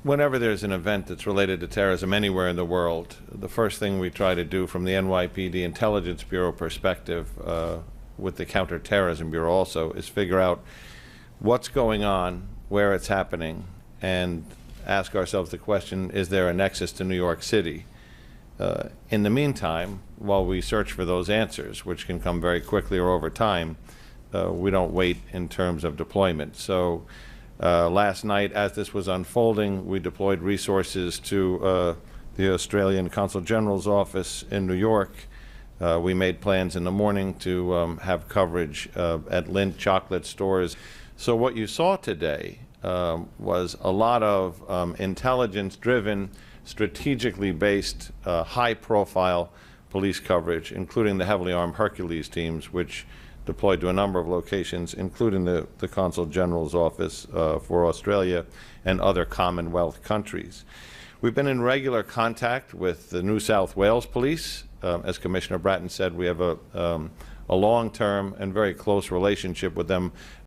Whenever there's an event that's related to terrorism anywhere in the world, the first thing we try to do from the NYPD Intelligence Bureau perspective, with the Counterterrorism Bureau also, is figure out what's going on, where it's happening, and ask ourselves the question, is there a nexus to New York City? In the meantime, while we search for those answers, which can come very quickly or over time, we don't wait in terms of deployment. So last night, as this was unfolding, we deployed resources to the Australian Consul General's office in New York. We made plans in the morning to have coverage at Lindt chocolate stores. So what you saw today was a lot of intelligence-driven, strategically based, high-profile police coverage, including the heavily armed Hercules teams, which deployed to a number of locations, including the Consul General's office for Australia and other Commonwealth countries. We've been in regular contact with the New South Wales Police. As Commissioner Bratton said, we have a long-term and very close relationship with them,